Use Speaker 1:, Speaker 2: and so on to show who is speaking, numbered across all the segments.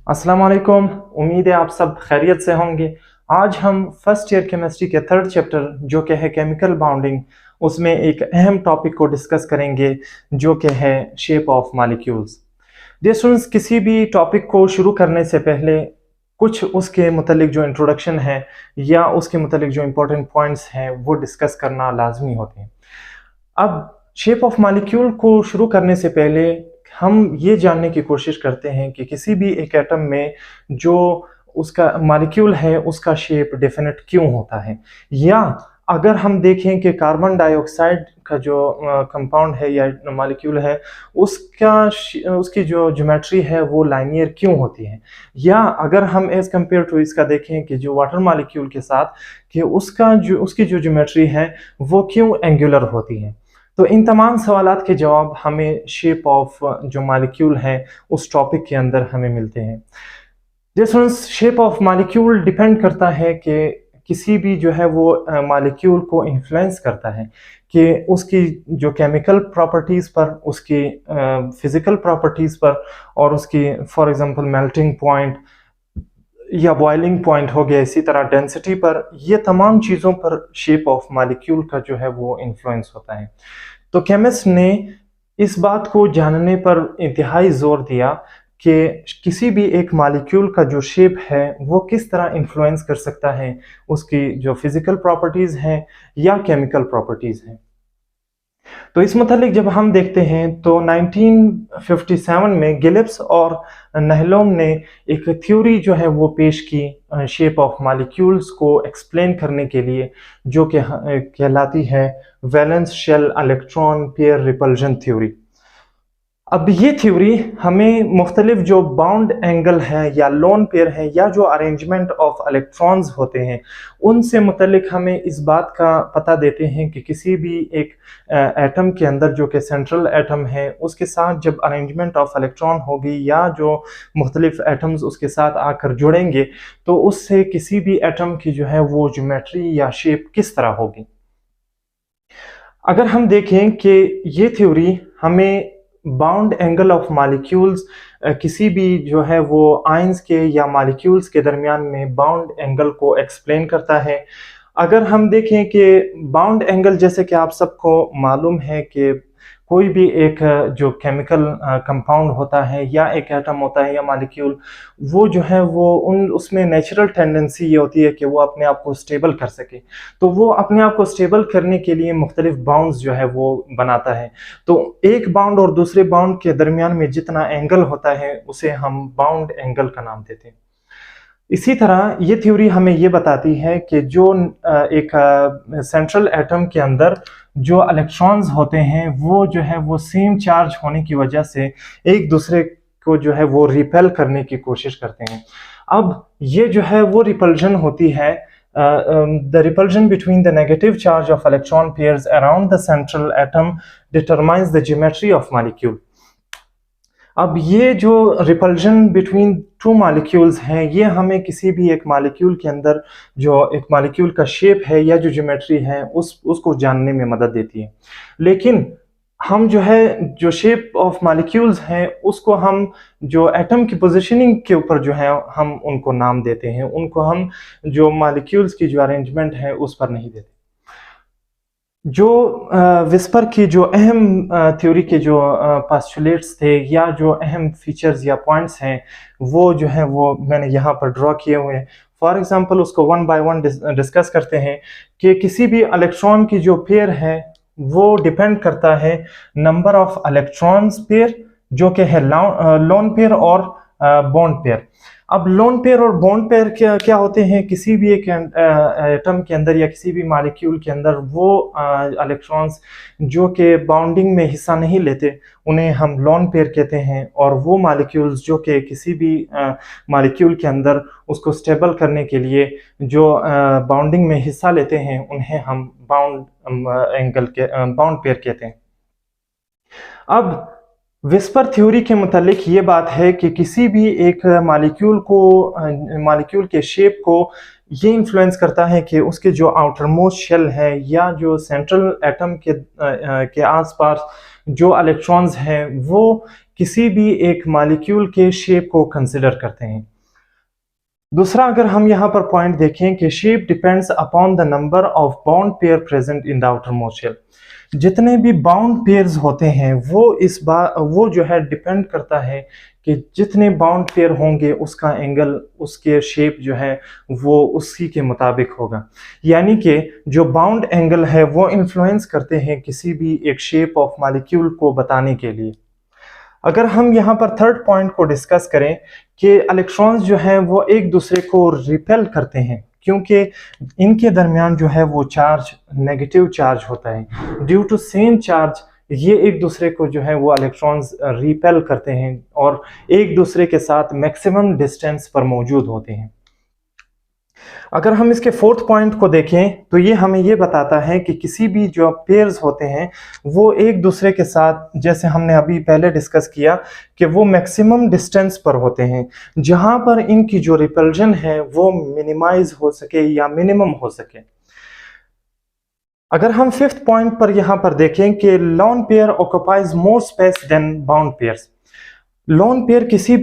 Speaker 1: अस्सलाम वालेकुम। उम्मीद है आप सब खैरियत से होंगे। आज हम फर्स्ट ईयर केमिस्ट्री के थर्ड चैप्टर जो कि है केमिकल बाउंडिंग, उसमें एक अहम टॉपिक को डिस्कस करेंगे जो कि है shape of molecules. Dear students, किसी भी टॉपिक को शुरू करने से पहले कुछ उसके मुतालिक जो इंट्रोडक्शन है या उसके मुतालिक जो इम्पोर्टेंट पॉइंट्स हैं वो डिस्कस करना लाजमी होते हैं। अब शेप ऑफ मॉलिक्यूल को शुरू करने से पहले हम ये जानने की कोशिश करते हैं कि किसी भी एक एटम में जो उसका मॉलिक्यूल है उसका शेप डेफिनेट क्यों होता है, या अगर हम देखें कि कार्बन डाइऑक्साइड का जो कंपाउंड है या मॉलिक्यूल है उसकी जो ज्योमेट्री है वो लाइनियर क्यों होती है, या अगर हम एज कंपेयर टू इसका देखें कि जो वाटर मॉलिक्यूल के साथ कि उसकी जो ज्योमेट्री है वो क्यों एंगुलर होती है। तो इन तमाम सवालात के जवाब हमें शेप ऑफ जो मॉलिक्यूल है उस टॉपिक के अंदर हमें मिलते हैं। जैसे शेप ऑफ मॉलिक्यूल डिपेंड करता है कि किसी भी जो है वो मॉलिक्यूल को इन्फ्लुएंस करता है कि उसकी जो केमिकल प्रॉपर्टीज़ पर, उसकी फिज़िकल प्रॉपर्टीज़ पर, और उसकी फॉर एग्जांपल मेल्टिंग पॉइंट या बॉइलिंग पॉइंट हो गया, इसी तरह डेंसिटी पर, ये तमाम चीज़ों पर शेप ऑफ मॉलिक्यूल का जो है वो इन्फ्लुएंस होता है। तो केमिस्ट ने इस बात को जानने पर इंतहाई जोर दिया कि किसी भी एक मॉलिक्यूल का जो शेप है वो किस तरह इन्फ्लुएंस कर सकता है उसकी जो फिजिकल प्रॉपर्टीज़ हैं या केमिकल प्रॉपर्टीज़ हैं। तो इस मतलब जब हम देखते हैं तो 1957 में गिब्स और नेहलोम ने एक थ्योरी जो है वो पेश की शेप ऑफ मॉलिक्यूल्स को एक्सप्लेन करने के लिए, जो कि कहलाती है valence shell electron pair repulsion theory. अब ये थ्योरी हमें मुख्तलिफ जो बाउंड एंगल है या लोन पेयर है या जो अरेंजमेंट ऑफ इलेक्ट्रॉन्स होते हैं उनसे मुतलिक हमें इस बात का पता देते हैं कि किसी भी एक एटम के अंदर जो कि सेंट्रल एटम है उसके साथ जब अरेंजमेंट ऑफ इलेक्ट्रॉन होगी या जो मुख्तलिफ एटम्स उसके साथ आकर जुड़ेंगे तो उससे किसी भी एटम की जो है वो ज्योमेट्री या शेप किस तरह होगी। अगर हम देखें कि ये थ्योरी हमें बाउंड एंगल ऑफ मॉलिक्यूल्स, किसी भी जो है वो आयंस के या मॉलिक्यूल्स के दरमियान में बाउंड एंगल को एक्सप्लेन करता है। अगर हम देखें कि बाउंड एंगल, जैसे कि आप सबको मालूम है कि कोई भी एक जो केमिकल कंपाउंड होता है या एक एटम होता है या मॉलिक्यूल, वो जो है वो उसमें नेचुरल टेंडेंसी ये होती है कि वो अपने आप को स्टेबल कर सके। तो वो अपने आप को स्टेबल करने के लिए मुख्तलिफ बाउंड्स जो है वो बनाता है। तो एक बाउंड और दूसरे बाउंड के दरमियान में जितना एंगल होता है उसे हम बाउंड एंगल का नाम देते हैं। इसी तरह ये थ्योरी हमें ये बताती है कि जो एक सेंट्रल एटम के अंदर जो इलेक्ट्रॉन्स होते हैं वो जो है वो सेम चार्ज होने की वजह से एक दूसरे को जो है वो रिपेल करने की कोशिश करते हैं। अब ये जो है वो रिपल्जन होती है, the repulsion between the negative charge of electron pairs around the central atom determines the geometry of molecule। अब ये जो रिपल्जन बिटवीन टू मॉलिक्यूल्स हैं ये हमें किसी भी एक मॉलिक्यूल के अंदर जो एक मॉलिक्यूल का शेप है या जो ज्योमेट्री है उसको जानने में मदद देती है। लेकिन हम जो है जो शेप ऑफ मॉलिक्यूल्स हैं उसको हम जो एटम की पोजीशनिंग के ऊपर जो है हम उनको नाम देते हैं, उनको हम जो मॉलिक्यूल्स की जो अरेंजमेंट है उस पर नहीं देते। जो विस्पर की जो अहम थ्योरी के जो पास्टुलेट्स थे या जो अहम फीचर्स या पॉइंट्स हैं वो जो है वो मैंने यहाँ पर ड्रॉ किए हुए हैं। फॉर एग्जांपल उसको वन बाय वन डिस्कस करते हैं कि किसी भी इलेक्ट्रॉन की जो पेयर है वो डिपेंड करता है नंबर ऑफ इलेक्ट्रॉन्स पेयर जो कि है लोन पेयर और बॉन्ड पेयर। अब लोन पेयर और बॉन्ड पेयर क्या क्या होते हैं, किसी भी एक एटम के अंदर या किसी भी मॉलिक्यूल के अंदर वो इलेक्ट्रॉन्स जो कि बाउंडिंग में हिस्सा नहीं लेते उन्हें हम लोन पेयर कहते हैं, और वो मॉलिक्यूल्स जो कि किसी भी मॉलिक्यूल के अंदर उसको स्टेबल करने के लिए जो बाउंडिंग में हिस्सा लेते हैं उन्हें हम बाउंड पेयर कहते हैं। अब विस्पर थ्योरी के मुतालिक ये बात है कि किसी भी एक मॉलिक्यूल के शेप को ये इन्फ्लुएंस करता है कि उसके जो आउटर मोस्ट शेल है या जो सेंट्रल एटम के आसपास जो इलेक्ट्रॉन्स हैं वो किसी भी एक मॉलिक्यूल के शेप को कंसिडर करते हैं। दूसरा, अगर हम यहाँ पर पॉइंट देखें कि shape depends upon the number of bound pair present in the outermost shell. जितने भी बाउंड पेयर्स होते हैं वो जो है डिपेंड करता है कि जितने बाउंड पेयर होंगे उसका एंगल, उसके शेप जो है वो उसी के मुताबिक होगा। यानी कि जो बाउंड एंगल है वो इन्फ्लुएंस करते हैं किसी भी एक शेप ऑफ मॉलिक्यूल को बताने के लिए। अगर हम यहाँ पर थर्ड पॉइंट को डिस्कस करें कि इलेक्ट्रॉन्स जो हैं वो एक दूसरे को रिपेल करते हैं, क्योंकि इनके दरमियान जो है वो चार्ज, नेगेटिव चार्ज होता है। ड्यू टू सेम चार्ज ये एक दूसरे को जो है वो इलेक्ट्रॉन्स रिपेल करते हैं और एक दूसरे के साथ मैक्सिमम डिस्टेंस पर मौजूद होते हैं। अगर हम इसके फोर्थ पॉइंट को देखें तो ये हमें ये बताता है कि किसी भी जो पेयर्स होते हैं वो एक दूसरे के साथ, जैसे हमने अभी पहले डिस्कस किया कि वो मैक्सिमम डिस्टेंस पर होते हैं, जहां पर इनकी जो रिपल्जन है वो मिनिमाइज हो सके या मिनिमम हो सके। अगर हम फिफ्थ पॉइंट पर यहाँ पर देखें कि lone pair occupies more space than bound pairs. Lone pair किसी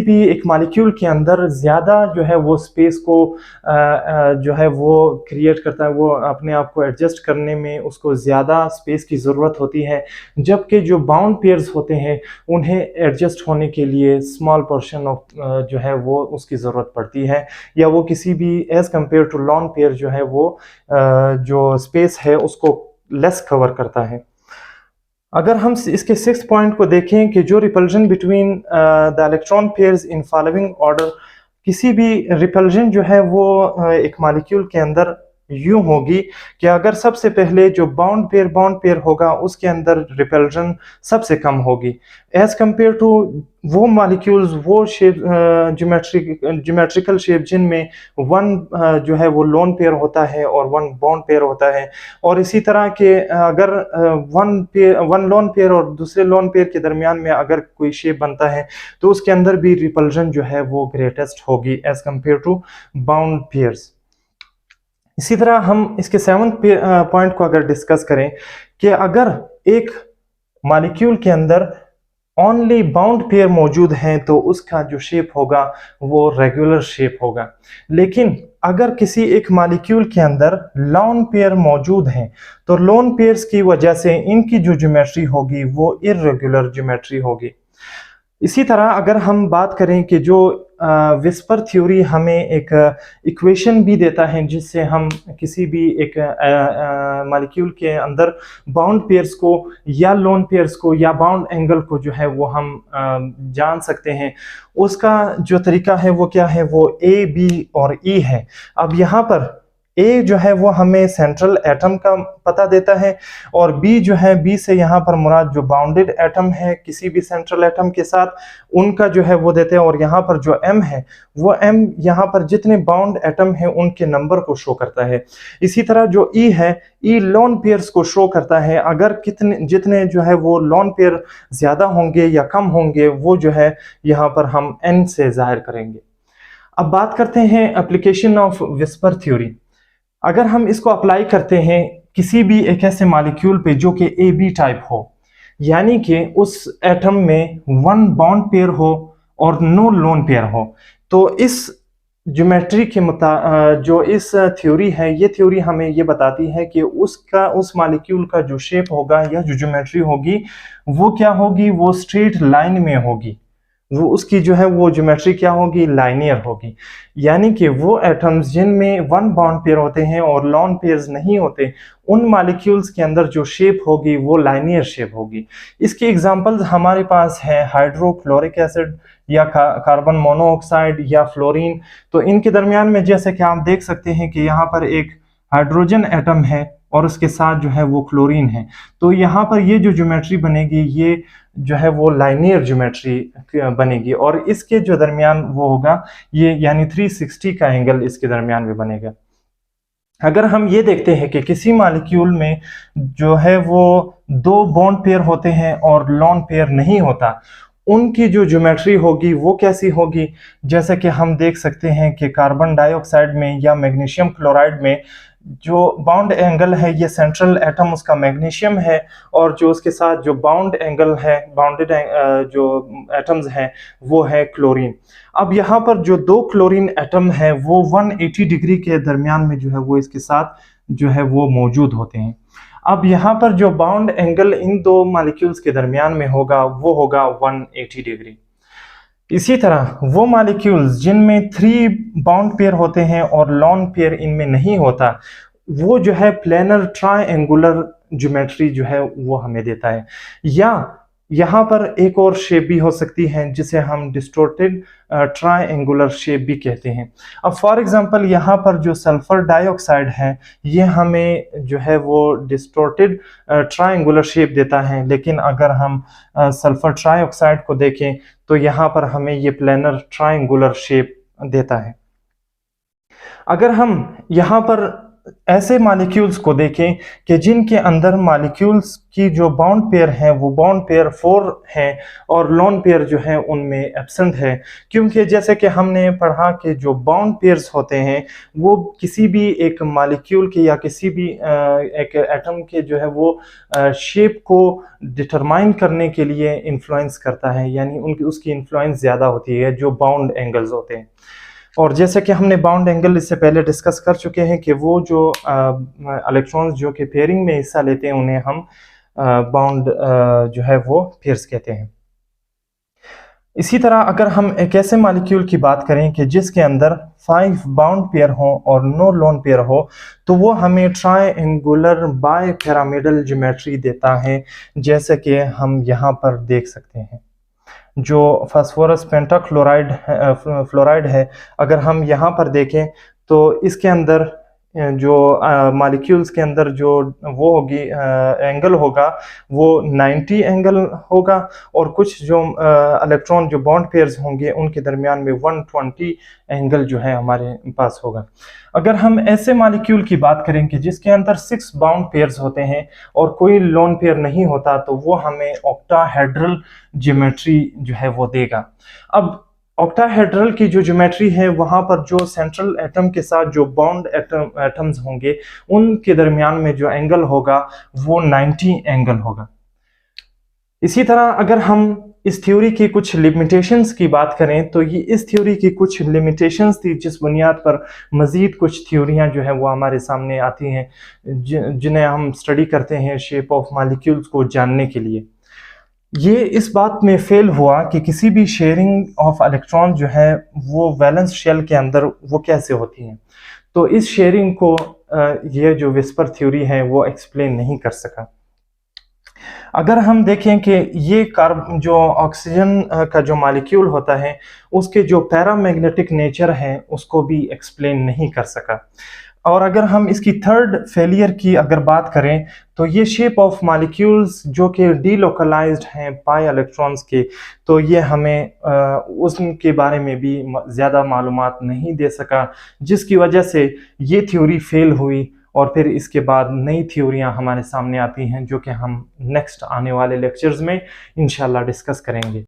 Speaker 1: भी एक मॉलिक्यूल के अंदर ज़्यादा जो है वो स्पेस को जो है वो क्रिएट करता है, वो अपने आप को एडजस्ट करने में उसको ज़्यादा स्पेस की ज़रूरत होती है, जबकि जो बाउंड पेयर्स होते हैं उन्हें एडजस्ट होने के लिए स्मॉल पोर्शन ऑफ जो है वो उसकी ज़रूरत पड़ती है, या वो किसी भी as compare to lone pair जो है वो जो स्पेस है उसको लेस कवर करता है। अगर हम इसके सिक्स पॉइंट को देखें कि जो repulsion between the electron pairs in following order, किसी भी रिपल्जन जो है वो एक मॉलिक्यूल के अंदर यूं होगी कि अगर सबसे पहले जो बाउंड पेयर होगा उसके अंदर रिपल्जन सबसे कम होगी एज कंपेयर टू वो मॉलिक्यूल्स, वो शेप ज्योमेट्रिकल शेप जिनमें वन जो है वो लोन पेयर होता है और वन बाउंड पेयर होता है। और इसी तरह के अगर वन लोन पेयर और दूसरे लोन पेयर के दरमियान में अगर कोई शेप बनता है तो उसके अंदर भी रिपल्जन जो है वो ग्रेटेस्ट होगी as compare to bound pairs. इसी तरह हम इसके सेवंथ पॉइंट को अगर डिस्कस करें कि अगर एक मॉलिक्यूल के अंदर ओनली बाउंड पेयर मौजूद हैं तो उसका जो शेप होगा वो रेगुलर शेप होगा, लेकिन अगर किसी एक मॉलिक्यूल के अंदर लोन पेयर मौजूद हैं तो लोन पेयर्स की वजह से इनकी जो ज्योमेट्री होगी वो इर्रेगुलर ज्योमेट्री होगी। इसी तरह अगर हम बात करें कि जो विस्पर थ्योरी हमें एक इक्वेशन भी देता है जिससे हम किसी भी एक मॉलिक्यूल के अंदर बाउंड पेयर्स को या लोन पेयर्स को या बाउंड एंगल को जो है वो हम जान सकते हैं, उसका जो तरीका है वो क्या है, वो ए, बी और ई है। अब यहाँ पर ए जो है वो हमें सेंट्रल एटम का पता देता है और बी जो है, बी से यहाँ पर मुराद जो बाउंडेड एटम है किसी भी सेंट्रल एटम के साथ उनका जो है वो देते हैं, और यहाँ पर जो एम है वो एम यहाँ पर जितने बाउंड एटम है उनके नंबर को शो करता है। इसी तरह जो ई है, ई लोन पेयर्स को शो करता है, अगर जितने जो है वो लोन पेयर ज़्यादा होंगे या कम होंगे वो जो है यहाँ पर हम एन से जाहिर करेंगे। अब बात करते हैं एप्लीकेशन ऑफ विस्पर थ्योरी। अगर हम इसको अप्लाई करते हैं किसी भी एक ऐसे मॉलिक्यूल पे जो कि ए बी टाइप हो, यानी कि उस एटम में वन बॉन्ड पेयर हो और नो लोन पेयर हो, तो इस ज्योमेट्री के जो इस थ्योरी है, ये थ्योरी हमें ये बताती है कि उस मॉलिक्यूल का जो शेप होगा या जो ज्योमेट्री होगी वो क्या होगी, वो स्ट्रेट लाइन में होगी, वो उसकी जो है वो ज्योमेट्री क्या होगी, लाइनियर होगी। यानी कि वो एटम्स जिनमें वन बॉन्ड पेयर होते हैं और लोन पेयर्स नहीं होते, उन मॉलिक्यूल्स के अंदर जो शेप होगी वो लाइनियर शेप होगी। इसके एग्जांपल्स हमारे पास है हाइड्रोक्लोरिक एसिड या कार्बन मोनोऑक्साइड या फ्लोरीन। तो इनके दरमियान में जैसे कि आप देख सकते हैं कि यहाँ पर एक हाइड्रोजन एटम है और उसके साथ जो है वो क्लोरीन है, तो यहाँ पर ये जो ज्योमेट्री बनेगी ये जो है वो लाइनियर ज्योमेट्री बनेगी और इसके जो दरमियान वो होगा ये यानी 360 का एंगल इसके दरमियान में बनेगा। अगर हम ये देखते हैं कि किसी मॉलिक्यूल में जो है वो दो बॉन्ड पेयर होते हैं और लोन पेयर नहीं होता, उनकी जो ज्योमेट्री होगी वो कैसी होगी, जैसे कि हम देख सकते हैं कि कार्बन डाइऑक्साइड में या मैग्नीशियम क्लोराइड में जो बाउंड एंगल है ये सेंट्रल एटम उसका मैग्नीशियम है, और जो उसके साथ जो बाउंड एंगल है, बाउंडेड जो एटम्स हैं वो है क्लोरीन। अब यहाँ पर जो दो क्लोरीन एटम है वो 180 डिग्री के दरमियान में जो है वो इसके साथ जो है वो मौजूद होते हैं। अब यहाँ पर जो बाउंड एंगल इन दो मॉलिक्यूल्स के दरमियान में होगा वो होगा 180 डिग्री। इसी तरह वो मॉलिक्यूल्स जिनमें 3 बाउंड पेयर होते हैं और लॉन पेयर इनमें नहीं होता, वो जो है प्लेनर ट्रायंगुलर ज्योमेट्री जो है वो हमें देता है। या यहाँ पर एक और शेप भी हो सकती है जिसे हम डिस्टोर्टेड ट्रायंगुलर शेप भी कहते हैं। अब फॉर एग्जांपल यहाँ पर जो सल्फर डाइऑक्साइड है ये हमें जो है वो डिस्टोर्टेड ट्रायंगुलर शेप देता है, लेकिन अगर हम सल्फर ट्राइऑक्साइड को देखें तो यहाँ पर हमें ये प्लेनर ट्रायंगुलर शेप देता है। अगर हम यहाँ पर ऐसे मॉलिक्यूल्स को देखें कि जिनके अंदर मॉलिक्यूल्स की जो बाउंड पेयर है वो बाउंड पेयर 4 हैं और लॉन पेयर जो है उनमें एब्सेंट है, क्योंकि जैसे कि हमने पढ़ा कि जो बाउंड पेयर्स होते हैं वो किसी भी एक मॉलिक्यूल के या किसी भी एक एटम के जो है वो शेप को डिटरमाइन करने के लिए इन्फ्लुएंस करता है, यानी उनकी उसकी इन्फ्लुएंस ज़्यादा होती है जो बाउंड एंगल्स होते हैं। और जैसे कि हमने बाउंड एंगल इससे पहले डिस्कस कर चुके हैं कि वो जो इलेक्ट्रॉन्स जो कि पेयरिंग में हिस्सा लेते हैं उन्हें हम बाउंड जो है वो पेयर्स कहते हैं। इसी तरह अगर हम एक ऐसे मॉलिक्यूल की बात करें कि जिसके अंदर 5 बाउंड पेयर हो और नो लोन पेयर हो, तो वो हमें ट्रायंगुलर बाय पिरामिडल ज्योमेट्री देता है, जैसे कि हम यहाँ पर देख सकते हैं। जो फास्फोरस पेंटाक्लोराइड फ्लोराइड है, अगर हम यहाँ पर देखें तो इसके अंदर जो मॉलिक्यूल्स के अंदर जो वो होगी एंगल होगा वो 90 एंगल होगा, और कुछ जो इलेक्ट्रॉन जो बॉन्ड पेयर्स होंगे उनके दरमियान में 120 एंगल जो है हमारे पास होगा। अगर हम ऐसे मॉलिक्यूल की बात करें कि जिसके अंदर 6 बाउंड पेयर्स होते हैं और कोई लोन पेयर नहीं होता, तो वो हमें ऑक्टाहेड्रल ज्योमेट्री जो है वो देगा। अब ऑक्टाहेड्रल की जो ज्योमेट्री है वहां पर जो सेंट्रल एटम के साथ जो बाउंड एटम्स होंगे उनके दरमियान में जो एंगल होगा वो 90 एंगल होगा। इसी तरह अगर हम इस थ्योरी की कुछ लिमिटेशंस की बात करें तो ये इस थ्योरी की कुछ लिमिटेशंस थी जिस बुनियाद पर मज़ीद कुछ थ्योरियां जो है वो हमारे सामने आती हैं, जिन्हें हम स्टडी करते हैं शेप ऑफ मॉलिक्यूल्स को जानने के लिए। ये इस बात में फेल हुआ कि किसी भी शेयरिंग ऑफ इलेक्ट्रॉन जो है वो वैलेंस शेल के अंदर वो कैसे होती हैं, तो इस शेयरिंग को ये जो विस्पर थ्योरी है वो एक्सप्लेन नहीं कर सका। अगर हम देखें कि ये कार्बन जो ऑक्सीजन का जो मॉलिक्यूल होता है उसके जो पैरामैग्नेटिक नेचर है उसको भी एक्सप्लेन नहीं कर सका। और अगर हम इसकी थर्ड फेलियर की अगर बात करें तो ये शेप ऑफ मॉलिक्यूल्स जो कि डीलोकलाइज्ड हैं पाई इलेक्ट्रॉन्स के, तो ये हमें उसके बारे में भी ज़्यादा मालूमात नहीं दे सका, जिसकी वजह से ये थ्योरी फेल हुई। और फिर इसके बाद नई थ्योरियां हमारे सामने आती हैं जो कि हम नेक्स्ट आने वाले लेक्चर्स में इंशाल्लाह डिस्कस करेंगे।